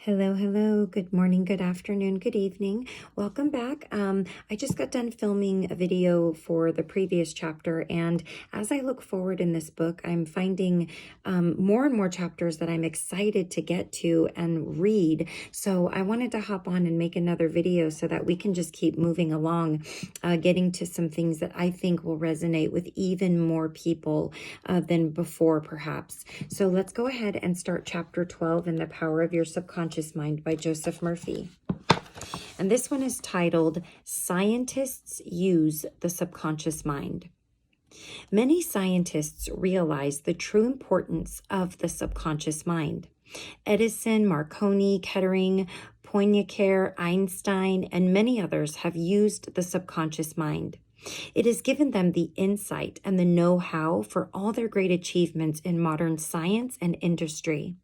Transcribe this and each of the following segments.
Hello, hello. Good morning, good afternoon, good evening. Welcome back. I just got done filming a video for the previous chapter, and as I look forward in this book, I'm finding more and more chapters that I'm excited to get to and read. So I wanted to hop on and make another video so that we can just keep moving along, getting to some things that I think will resonate with even more people than before, perhaps. So let's go ahead and start chapter 12 in The Power of Your Subconscious Mind by Joseph Murphy. And this one is titled, Scientists Use the Subconscious Mind. Many scientists realize the true importance of the subconscious mind. Edison, Marconi, Kettering, Poincare, Einstein, and many others have used the subconscious mind. It has given them the insight and the know-how for all their great achievements in modern science and industry.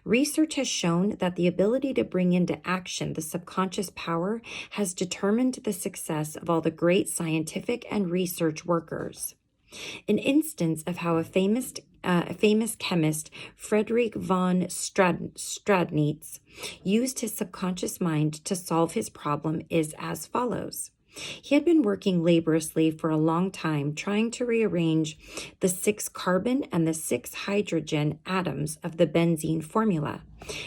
Research has shown that the ability to bring into action the subconscious power has determined the success of all the great scientific and research workers. An instance of how a famous chemist, Friedrich von Stradnitz, used his subconscious mind to solve his problem is as follows. He had been working laboriously for a long time trying to rearrange the 6 carbon and the 6 hydrogen atoms of the benzene formula,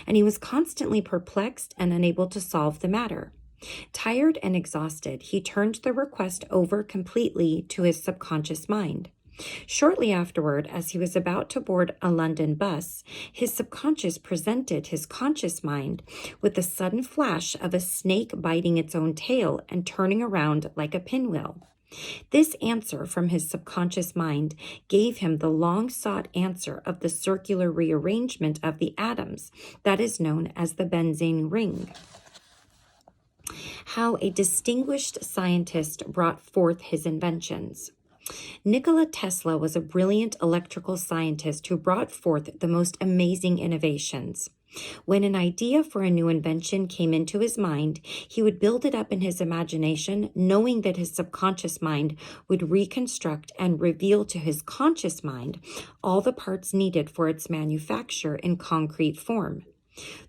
and he was constantly perplexed and unable to solve the matter. Tired and exhausted, he turned the request over completely to his subconscious mind. Shortly afterward, as he was about to board a London bus, his subconscious presented his conscious mind with the sudden flash of a snake biting its own tail and turning around like a pinwheel. This answer from his subconscious mind gave him the long-sought answer of the circular rearrangement of the atoms that is known as the benzene ring. How a distinguished scientist brought forth his inventions. Nikola Tesla was a brilliant electrical scientist who brought forth the most amazing innovations. When an idea for a new invention came into his mind, he would build it up in his imagination, knowing that his subconscious mind would reconstruct and reveal to his conscious mind all the parts needed for its manufacture in concrete form.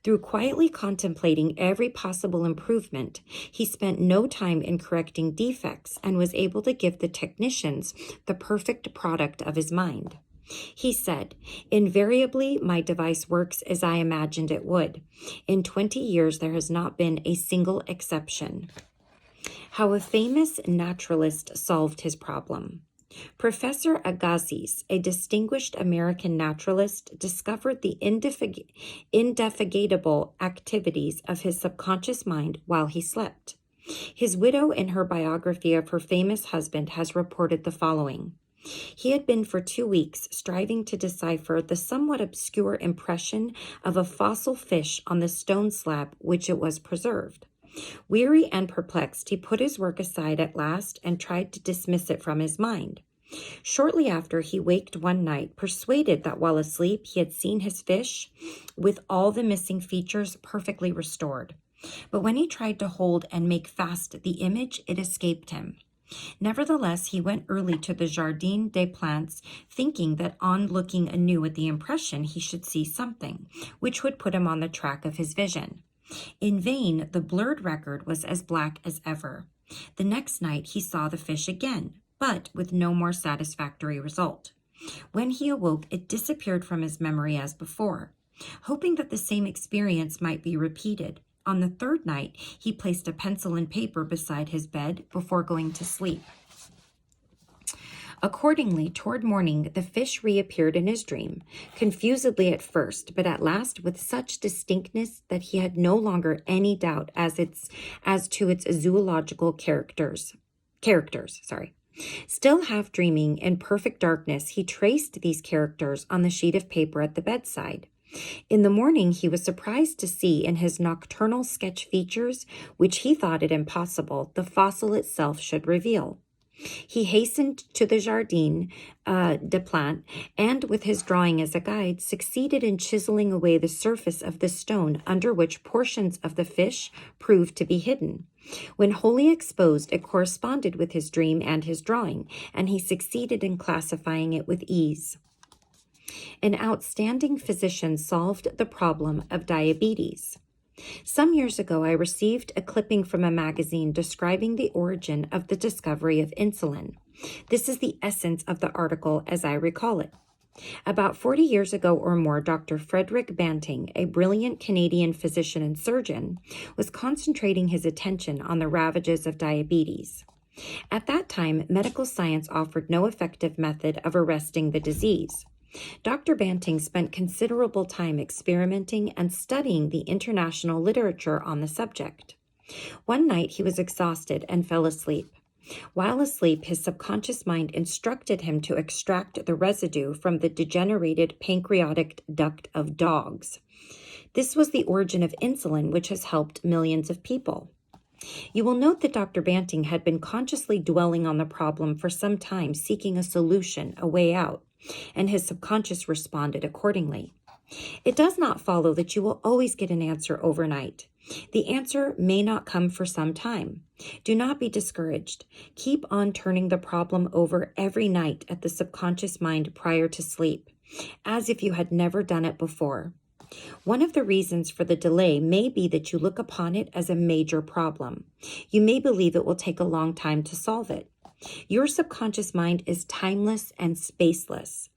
Through quietly contemplating every possible improvement, he spent no time in correcting defects and was able to give the technicians the perfect product of his mind. He said, "Invariably, my device works as I imagined it would. In 20 years, there has not been a single exception." How a famous naturalist solved his problem. Professor Agassiz, a distinguished American naturalist, discovered the indefatigable activities of his subconscious mind while he slept. His widow, in her biography of her famous husband, has reported the following. He had been for 2 weeks striving to decipher the somewhat obscure impression of a fossil fish on the stone slab which it was preserved. Weary and perplexed, he put his work aside at last and tried to dismiss it from his mind. Shortly after, he waked one night, persuaded that while asleep he had seen his fish, with all the missing features perfectly restored. But when he tried to hold and make fast the image, it escaped him. Nevertheless, he went early to the Jardin des Plantes, thinking that on looking anew at the impression he should see something, which would put him on the track of his vision. In vain, the blurred record was as black as ever. The next night he saw the fish again, but with no more satisfactory result. When he awoke, it disappeared from his memory as before. Hoping that the same experience might be repeated, on the 3rd night he placed a pencil and paper beside his bed before going to sleep. Accordingly, toward morning, the fish reappeared in his dream, confusedly at first, but at last with such distinctness that he had no longer any doubt as to its zoological characters. Still half dreaming in perfect darkness, he traced these characters on the sheet of paper at the bedside. In the morning, he was surprised to see in his nocturnal sketch features, which he thought it impossible the fossil itself should reveal. He hastened to the Jardin des Plantes and, with his drawing as a guide, succeeded in chiseling away the surface of the stone under which portions of the fish proved to be hidden. When wholly exposed, it corresponded with his dream and his drawing, and he succeeded in classifying it with ease. An outstanding physician solved the problem of diabetes. Some years ago, I received a clipping from a magazine describing the origin of the discovery of insulin. This is the essence of the article as I recall it. About 40 years ago or more, Dr. Frederick Banting, a brilliant Canadian physician and surgeon, was concentrating his attention on the ravages of diabetes. At that time, medical science offered no effective method of arresting the disease. Dr. Banting spent considerable time experimenting and studying the international literature on the subject. One night, he was exhausted and fell asleep. While asleep, his subconscious mind instructed him to extract the residue from the degenerated pancreatic duct of dogs. This was the origin of insulin, which has helped millions of people. You will note that Dr. Banting had been consciously dwelling on the problem for some time, seeking a solution, a way out, and his subconscious responded accordingly. It does not follow that you will always get an answer overnight. The answer may not come for some time. Do not be discouraged. Keep on turning the problem over every night at the subconscious mind prior to sleep, as if you had never done it before. One of the reasons for the delay may be that you look upon it as a major problem. You may believe it will take a long time to solve it. Your subconscious mind is timeless and spaceless.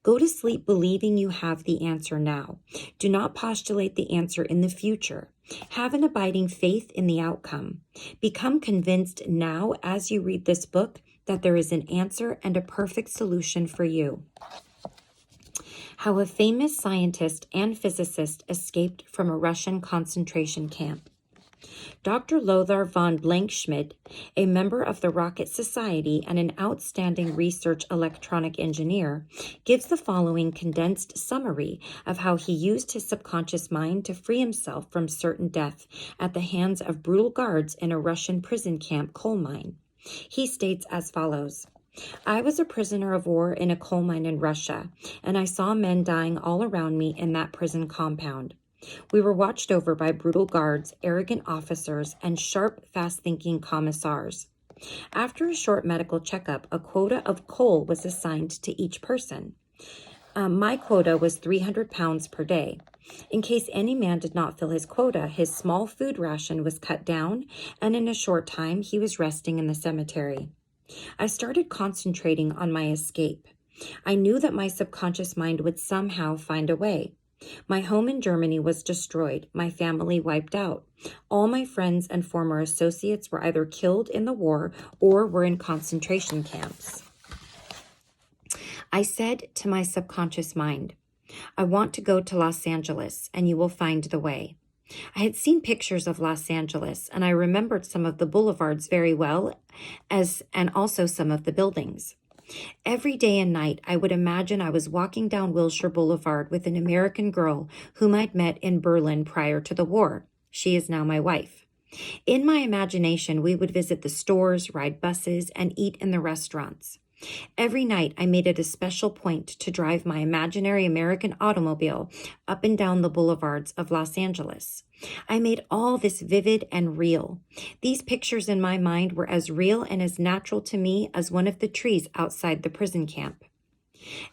Go to sleep believing you have the answer now. Do not postulate the answer in the future. Have an abiding faith in the outcome. Become convinced now as you read this book that there is an answer and a perfect solution for you. How a famous scientist and physicist escaped from a Russian concentration camp. Dr. Lothar von Blankschmidt, a member of the Rocket Society and an outstanding research electronic engineer, gives the following condensed summary of how he used his subconscious mind to free himself from certain death at the hands of brutal guards in a Russian prison camp coal mine. He states as follows: I was a prisoner of war in a coal mine in Russia, and I saw men dying all around me in that prison compound. We were watched over by brutal guards, arrogant officers, and sharp, fast-thinking commissars. After a short medical checkup, a quota of coal was assigned to each person. My quota was 300 pounds per day. In case any man did not fill his quota, his small food ration was cut down, and in a short time, he was resting in the cemetery. I started concentrating on my escape. I knew that my subconscious mind would somehow find a way. My home in Germany was destroyed, my family wiped out. All my friends and former associates were either killed in the war or were in concentration camps. I said to my subconscious mind, I want to go to Los Angeles, and you will find the way. I had seen pictures of Los Angeles, and I remembered some of the boulevards very well, and also some of the buildings. Every day and night, I would imagine I was walking down Wilshire Boulevard with an American girl whom I'd met in Berlin prior to the war. She is now my wife. In my imagination, we would visit the stores, ride buses, and eat in the restaurants. Every night, I made it a special point to drive my imaginary American automobile up and down the boulevards of Los Angeles. I made all this vivid and real. These pictures in my mind were as real and as natural to me as one of the trees outside the prison camp.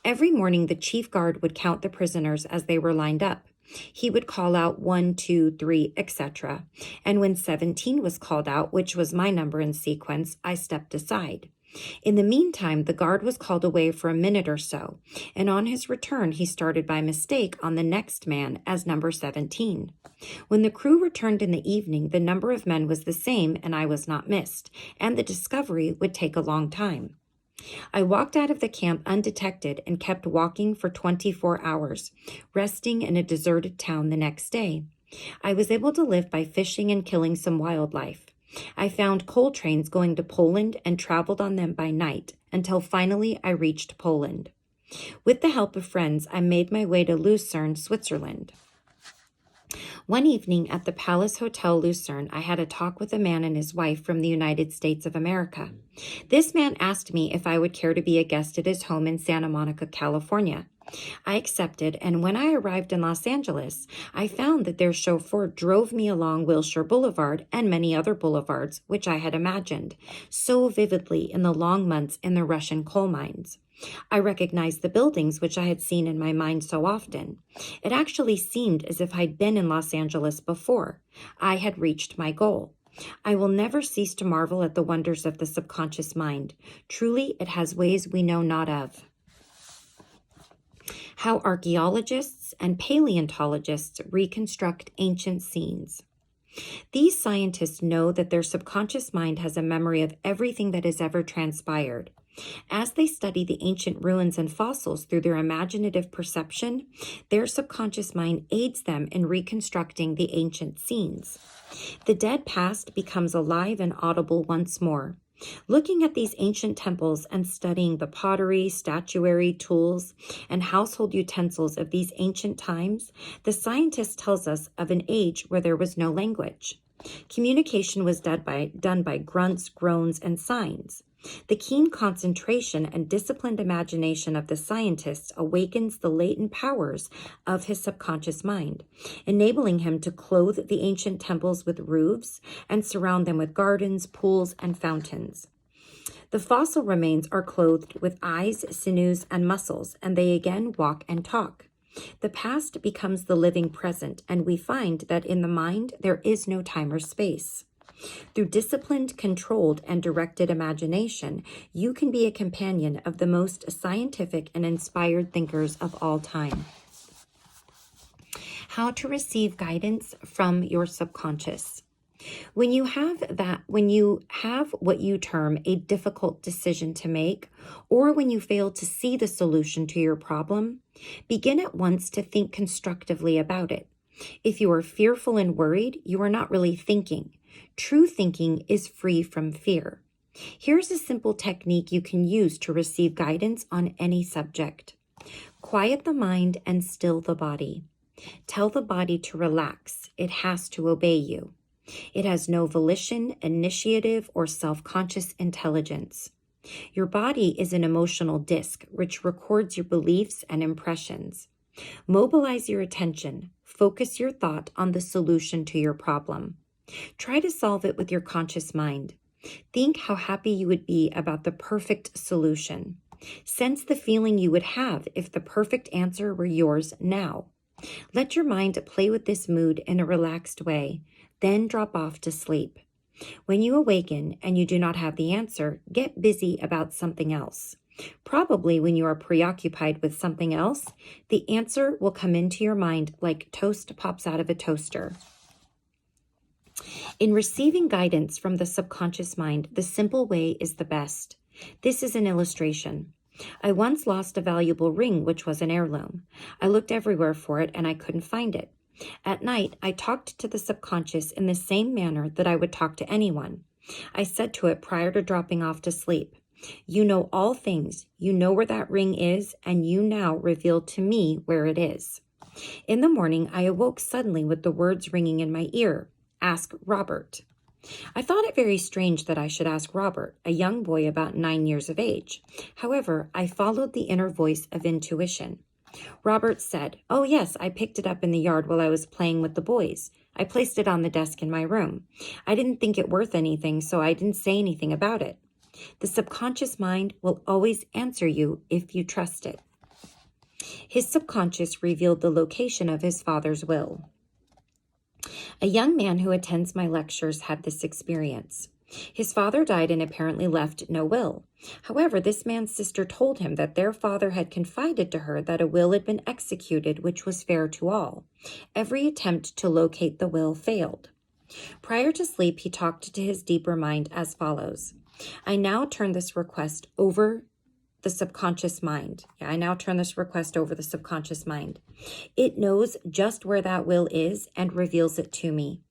Every morning, the chief guard would count the prisoners as they were lined up. He would call out 1, 2, 3, etc. And when 17 was called out, which was my number in sequence, I stepped aside. In the meantime, the guard was called away for a minute or so, and on his return, he started by mistake on the next man as number 17. When the crew returned in the evening, the number of men was the same and I was not missed, and the discovery would take a long time. I walked out of the camp undetected and kept walking for 24 hours, resting in a deserted town the next day. I was able to live by fishing and killing some wildlife. I found coal trains going to Poland and traveled on them by night until finally I reached Poland. With the help of friends, I made my way to Lucerne, Switzerland. One evening at the Palace Hotel Lucerne, I had a talk with a man and his wife from the United States of America. This man asked me if I would care to be a guest at his home in Santa Monica, California. I accepted, and when I arrived in Los Angeles, I found that their chauffeur drove me along Wilshire Boulevard and many other boulevards, which I had imagined so vividly in the long months in the Russian coal mines. I recognized the buildings which I had seen in my mind so often. It actually seemed as if I'd been in Los Angeles before. I had reached my goal. I will never cease to marvel at the wonders of the subconscious mind. Truly, it has ways we know not of. How archaeologists and paleontologists reconstruct ancient scenes. These scientists know that their subconscious mind has a memory of everything that has ever transpired. As they study the ancient ruins and fossils through their imaginative perception, their subconscious mind aids them in reconstructing the ancient scenes. The dead past becomes alive and audible once more. Looking at these ancient temples and studying the pottery, statuary, tools, and household utensils of these ancient times, the scientist tells us of an age where there was no language. Communication was done by grunts, groans, and signs. The keen concentration and disciplined imagination of the scientist awakens the latent powers of his subconscious mind, enabling him to clothe the ancient temples with roofs and surround them with gardens, pools, and fountains. The fossil remains are clothed with eyes, sinews, and muscles, and they again walk and talk. The past becomes the living present, and we find that in the mind there is no time or space. Through disciplined, controlled, and directed imagination, you can be a companion of the most scientific and inspired thinkers of all time. How to receive guidance from your subconscious. When you have what you term a difficult decision to make, or when you fail to see the solution to your problem, begin at once to think constructively about it. If you are fearful and worried, you are not really thinking. True thinking is free from fear. Here's a simple technique you can use to receive guidance on any subject. Quiet the mind and still the body. Tell the body to relax. It has to obey you. It has no volition, initiative, or self-conscious intelligence. Your body is an emotional disk which records your beliefs and impressions. Mobilize your attention. Focus your thought on the solution to your problem. Try to solve it with your conscious mind. Think how happy you would be about the perfect solution. Sense the feeling you would have if the perfect answer were yours now. Let your mind play with this mood in a relaxed way, then drop off to sleep. When you awaken and you do not have the answer, get busy about something else. Probably when you are preoccupied with something else, the answer will come into your mind like toast pops out of a toaster. In receiving guidance from the subconscious mind, the simple way is the best. This is an illustration. I once lost a valuable ring, which was an heirloom. I looked everywhere for it and I couldn't find it. At night, I talked to the subconscious in the same manner that I would talk to anyone. I said to it prior to dropping off to sleep, "You know all things, you know where that ring is, and you now reveal to me where it is." In the morning, I awoke suddenly with the words ringing in my ear, "Ask Robert." I thought it very strange that I should ask Robert, a young boy about 9 years of age. However, I followed the inner voice of intuition. Robert said, "Oh yes, I picked it up in the yard while I was playing with the boys. I placed it on the desk in my room. I didn't think it worth anything, so I didn't say anything about it." The subconscious mind will always answer you if you trust it. His subconscious revealed the location of his father's will. A young man who attends my lectures had this experience. His father died and apparently left no will. However, this man's sister told him that their father had confided to her that a will had been executed which was fair to all. Every attempt to locate the will failed. Prior to sleep, he talked to his deeper mind as follows. I now turn this request over the subconscious mind. It knows just where that will is and reveals it to me.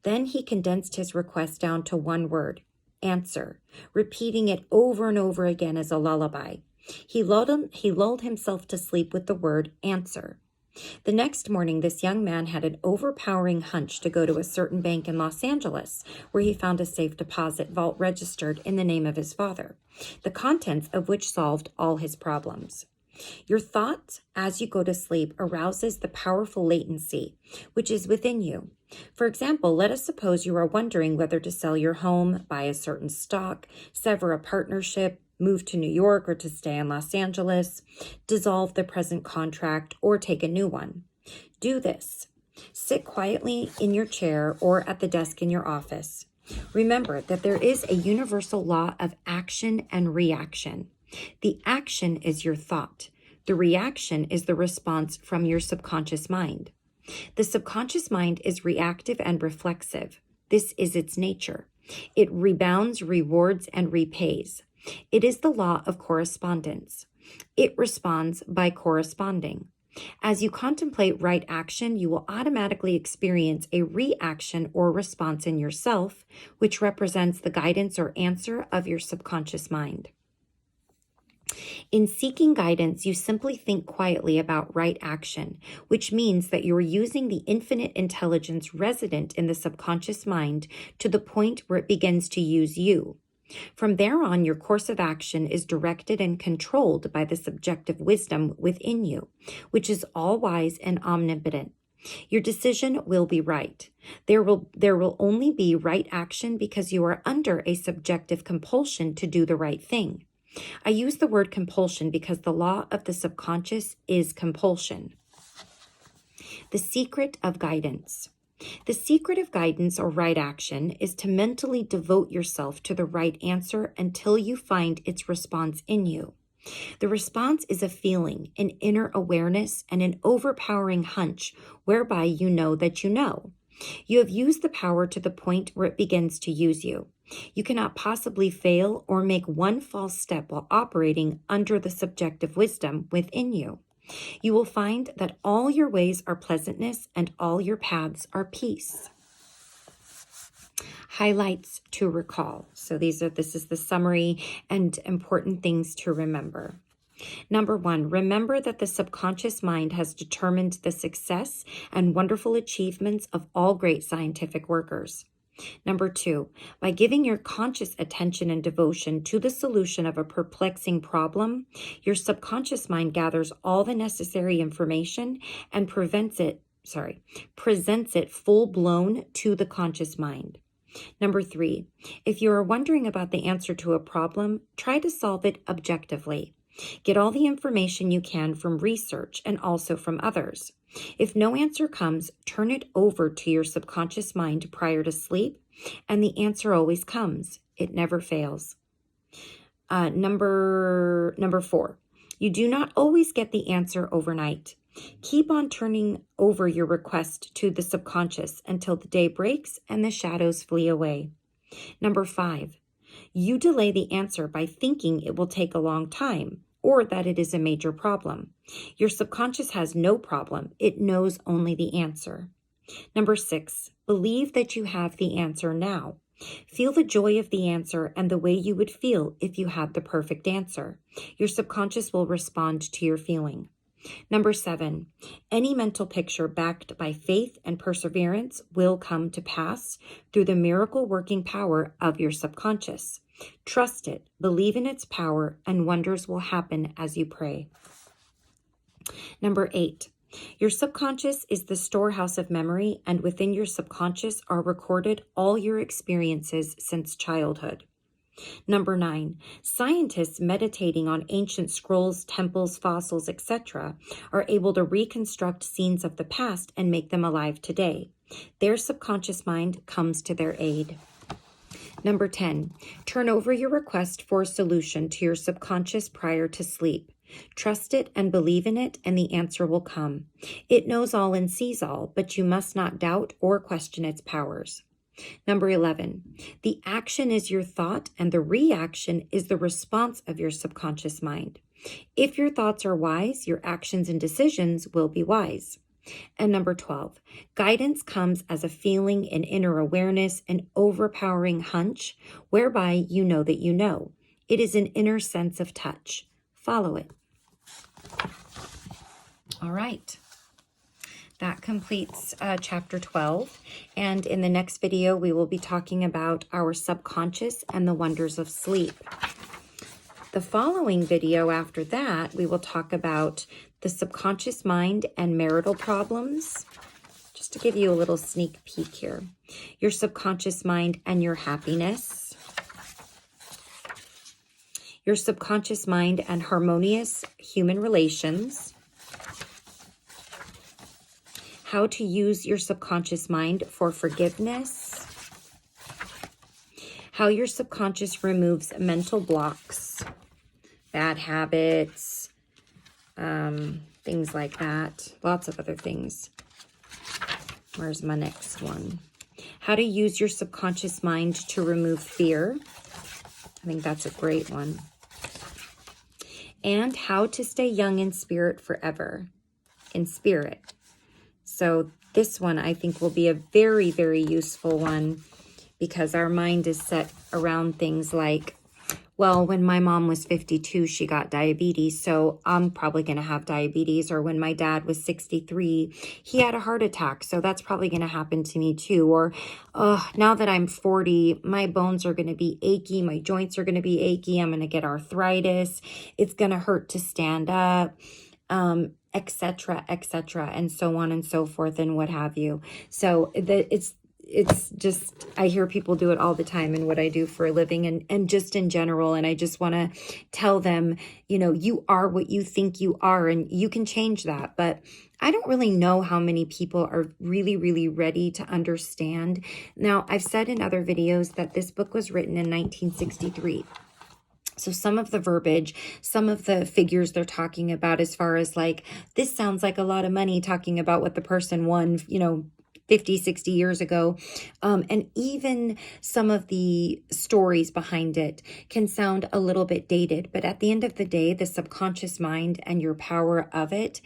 Then he condensed his request down to one word, answer, repeating it over and over again as a lullaby. He lulled himself to sleep with the word answer. The next morning, this young man had an overpowering hunch to go to a certain bank in Los Angeles, where he found a safe deposit vault registered in the name of his father, the contents of which solved all his problems. Your thoughts as you go to sleep arouses the powerful latency which is within you. For example, let us suppose you are wondering whether to sell your home, buy a certain stock, sever a partnership, move to New York or to stay in Los Angeles, dissolve the present contract, or take a new one. Do this. Sit quietly in your chair or at the desk in your office. Remember that there is a universal law of action and reaction. The action is your thought. The reaction is the response from your subconscious mind. The subconscious mind is reactive and reflexive. This is its nature. It rebounds, rewards, and repays. It is the law of correspondence. It responds by corresponding. As you contemplate right action, you will automatically experience a reaction or response in yourself, which represents the guidance or answer of your subconscious mind. In seeking guidance, you simply think quietly about right action, which means that you're using the infinite intelligence resident in the subconscious mind to the point where it begins to use you. From there on, your course of action is directed and controlled by the subjective wisdom within you, which is all-wise and omnipotent. Your decision will be right. There will only be right action because you are under a subjective compulsion to do the right thing. I use the word compulsion because the law of the subconscious is compulsion. The secret of guidance. The secret of guidance or right action is to mentally devote yourself to the right answer until you find its response in you. The response is a feeling, an inner awareness, and an overpowering hunch whereby you know that you know. You have used the power to the point where it begins to use you. You cannot possibly fail or make one false step while operating under the subjective wisdom within you. You will find that all your ways are pleasantness and all your paths are peace. Highlights to recall. So this is the summary and important things to remember. Number 1, remember that the subconscious mind has determined the success and wonderful achievements of all great scientific workers. Number 2, by giving your conscious attention and devotion to the solution of a perplexing problem, your subconscious mind gathers all the necessary information and presents it full-blown to the conscious mind. Number 3, if you are wondering about the answer to a problem, try to solve it objectively. Get all the information you can from research and also from others. If no answer comes, turn it over to your subconscious mind prior to sleep, and the answer always comes. It never fails. Number 4, you do not always get the answer overnight. Keep on turning over your request to the subconscious until the day breaks and the shadows flee away. Number 5, you delay the answer by thinking it will take a long time or that it is a major problem. Your subconscious has no problem. It knows only the answer. Number 6, believe that you have the answer now. Feel the joy of the answer and the way you would feel if you had the perfect answer. Your subconscious will respond to your feeling. Number 7, any mental picture backed by faith and perseverance will come to pass through the miracle working power of your subconscious. Trust it, believe in its power, and wonders will happen as you pray. Number 8, your subconscious is the storehouse of memory, and within your subconscious are recorded all your experiences since childhood. Number 9, scientists meditating on ancient scrolls, temples, fossils, etc. are able to reconstruct scenes of the past and make them alive today. Their subconscious mind comes to their aid. Number 10, turn over your request for a solution to your subconscious prior to sleep. Trust it and believe in it, and the answer will come. It knows all and sees all, but you must not doubt or question its powers. Number 11, the action is your thought and the reaction is the response of your subconscious mind. If your thoughts are wise, your actions and decisions will be wise. And number 12, guidance comes as a feeling, an inner awareness, an overpowering hunch, whereby you know that you know. It is an inner sense of touch. Follow it. All right. That completes chapter 12, and in the next video, we will be talking about our subconscious and the wonders of sleep. The following video after that, we will talk about the subconscious mind and marital problems. Just to give you a little sneak peek here. Your subconscious mind and your happiness. your subconscious mind and harmonious human relations, how to use your subconscious mind for forgiveness, how your subconscious removes mental blocks, bad habits, things like that. Lots of other things. Where's my next one? How to use your subconscious mind to remove fear. I think that's a great one. And how to stay young in spirit forever. In spirit. So this one I think will be a very, very useful one, because our mind is set around things like, well, when my mom was 52, she got diabetes, so I'm probably going to have diabetes. Or when my dad was 63, he had a heart attack, so that's probably going to happen to me too. Or now that I'm 40, my bones are going to be achy, my joints are going to be achy, I'm going to get arthritis, it's going to hurt to stand up, etc., and so on and so forth, and what have you. So it's just, I hear people do it all the time in what I do for a living, and just in general. And I just want to tell them, you know, you are what you think you are, and you can change that. But I don't really know how many people are really, really ready to understand. Now, I've said in other videos that this book was written in 1963. So some of the verbiage, some of the figures they're talking about, as far as like, this sounds like a lot of money, talking about what the person won, you know, 50, 60 years ago. And even some of the stories behind it can sound a little bit dated. But at the end of the day, the subconscious mind and your power of it,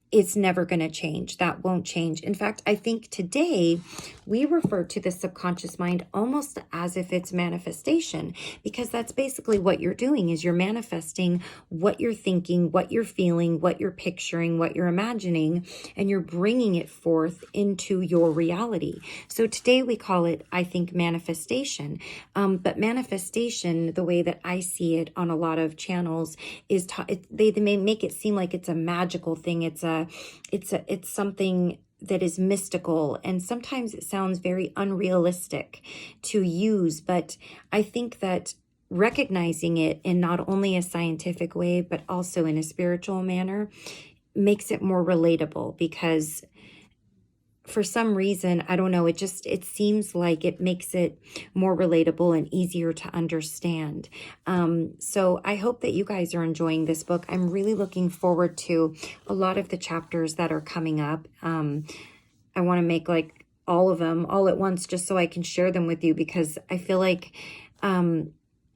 it's never going to change. That won't change. In fact, I think today we refer to the subconscious mind almost as if it's manifestation, because that's basically what you're doing, is you're manifesting what you're thinking, what you're feeling, what you're picturing, what you're imagining, and you're bringing it forth into your reality. So today we call it, I think, manifestation. But manifestation, the way that I see it on a lot of channels, is they may make it seem like it's a magical thing. It's something that is mystical, and sometimes it sounds very unrealistic to use. But I think that recognizing it in not only a scientific way, but also in a spiritual manner, makes it more relatable, because for some reason, I don't know, it seems like it makes it more relatable and easier to understand. So I hope that you guys are enjoying this book. I'm really looking forward to a lot of the chapters that are coming up. I want to make like all of them all at once, just so I can share them with you, because I feel like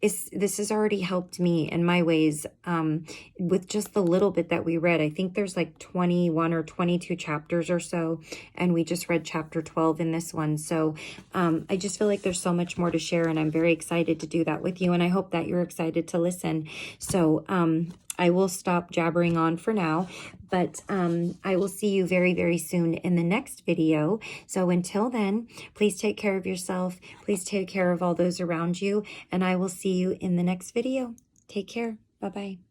this has already helped me in my ways, with just the little bit that we read. I think there's like 21 or 22 chapters or so, and we just read chapter 12 in this one. So I just feel like there's so much more to share, and I'm very excited to do that with you, and I hope that you're excited to listen. So I will stop jabbering on for now, but I will see you very, very soon in the next video. So until then, please take care of yourself. Please take care of all those around you, and I will see you in the next video. Take care. Bye-bye.